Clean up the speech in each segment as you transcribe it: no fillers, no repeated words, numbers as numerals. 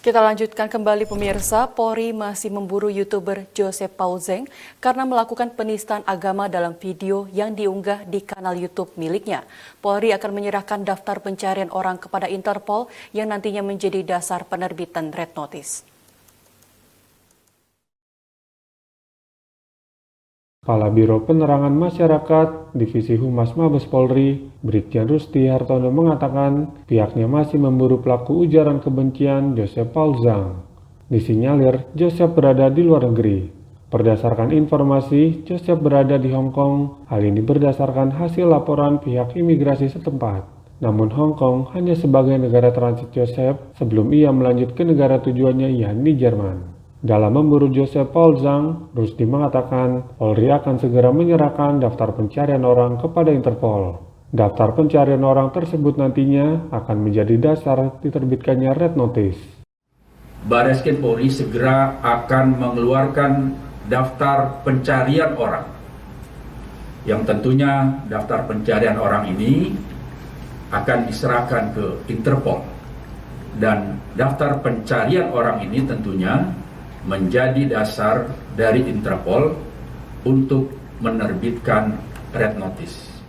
Kita lanjutkan kembali pemirsa, Polri masih memburu YouTuber Joseph Paul Zeng karena melakukan penistaan agama dalam video yang diunggah di kanal YouTube miliknya. Polri akan menyerahkan daftar pencarian orang kepada Interpol yang nantinya menjadi dasar penerbitan Red Notice. Kepala Biro Penerangan Masyarakat Divisi Humas Mabes Polri, Brigjen Rusdi Hartono mengatakan pihaknya masih memburu pelaku ujaran kebencian Joseph Paul Zeng. Disinyalir Joseph berada di luar negeri. Berdasarkan informasi, Joseph berada di Hong Kong. Hal ini berdasarkan hasil laporan pihak imigrasi setempat. Namun Hong Kong hanya sebagai negara transit Joseph sebelum ia melanjut ke negara tujuannya yakni Jerman. Dalam memburu Joseph Paul Zeng, Rusdi mengatakan Polri akan segera menyerahkan daftar pencarian orang kepada Interpol. Daftar pencarian orang tersebut nantinya akan menjadi dasar diterbitkannya Red Notice. Bareskrim Polri segera akan mengeluarkan daftar pencarian orang. Yang tentunya daftar pencarian orang ini akan diserahkan ke Interpol. Dan daftar pencarian orang ini tentunya menjadi dasar dari Interpol untuk menerbitkan Red Notice.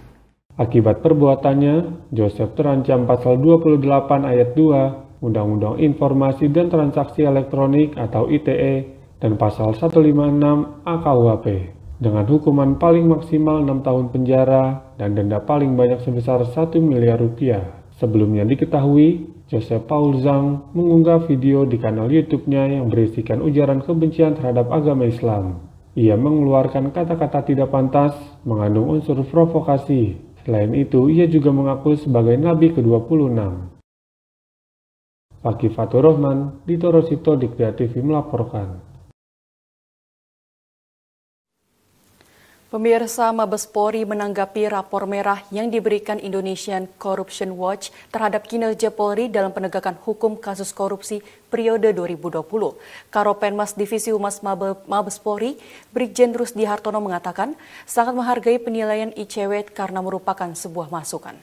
Akibat perbuatannya, Joseph terancam pasal 28 ayat 2 Undang-Undang Informasi dan Transaksi Elektronik atau ITE dan pasal 156 AKUHP dengan hukuman paling maksimal 6 tahun penjara dan denda paling banyak sebesar 1 miliar rupiah. Sebelumnya diketahui, Joseph Paul Zeng mengunggah video di kanal YouTube-nya yang berisikan ujaran kebencian terhadap agama Islam. Ia mengeluarkan kata-kata tidak pantas, mengandung unsur provokasi. Selain itu, ia juga mengaku sebagai Nabi ke-26. Fakih Fatur Rahman, di Torosito Dikda TV melaporkan. Pemirsa, Mabes Polri menanggapi rapor merah yang diberikan Indonesian Corruption Watch terhadap kinerja Polri dalam penegakan hukum kasus korupsi periode 2020. Karopenmas Divisi Humas Mabes Polri, Brigjen Rusdi Hartono mengatakan sangat menghargai penilaian ICW karena merupakan sebuah masukan.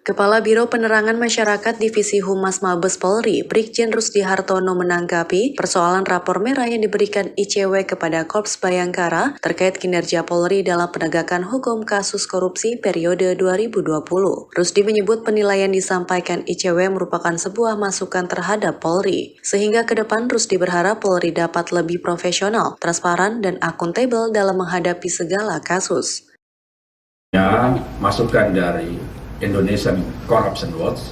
Kepala Biro Penerangan Masyarakat Divisi Humas Mabes Polri, Brigjen Rusdi Hartono menanggapi persoalan rapor merah yang diberikan ICW kepada Korps Bayangkara terkait kinerja Polri dalam penegakan hukum kasus korupsi periode 2020. Rusdi menyebut penilaian disampaikan ICW merupakan sebuah masukan terhadap Polri. Sehingga ke depan Rusdi berharap Polri dapat lebih profesional, transparan, dan akuntabel dalam menghadapi segala kasus. Masukan dari Indonesian Corruption Watch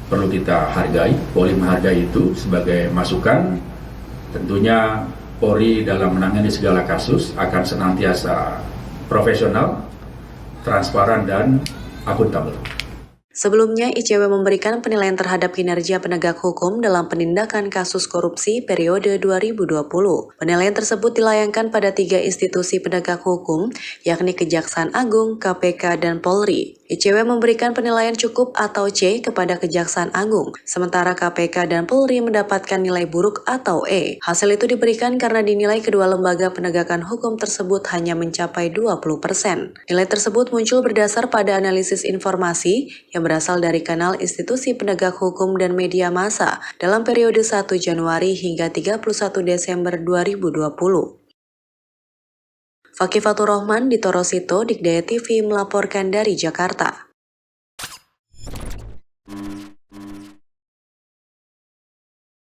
perlu kita hargai. Polri menghargai itu sebagai masukan. Tentunya Polri dalam menangani segala kasus akan senantiasa profesional, transparan, dan akuntabel. Sebelumnya, ICW memberikan penilaian terhadap kinerja penegak hukum dalam penindakan kasus korupsi periode 2020. Penilaian tersebut dilayangkan pada 3 institusi penegak hukum, yakni Kejaksaan Agung, KPK, dan Polri. ICW memberikan penilaian cukup atau C kepada Kejaksaan Agung, sementara KPK dan Polri mendapatkan nilai buruk atau E. Hasil itu diberikan karena dinilai kedua lembaga penegakan hukum tersebut hanya mencapai 20%. Nilai tersebut muncul berdasar pada analisis informasi yang berasal dari kanal institusi penegak hukum dan media massa dalam periode 1 Januari hingga 31 Desember 2020. Fakih Fatur Rahman di Torosito Dikda TV melaporkan dari Jakarta.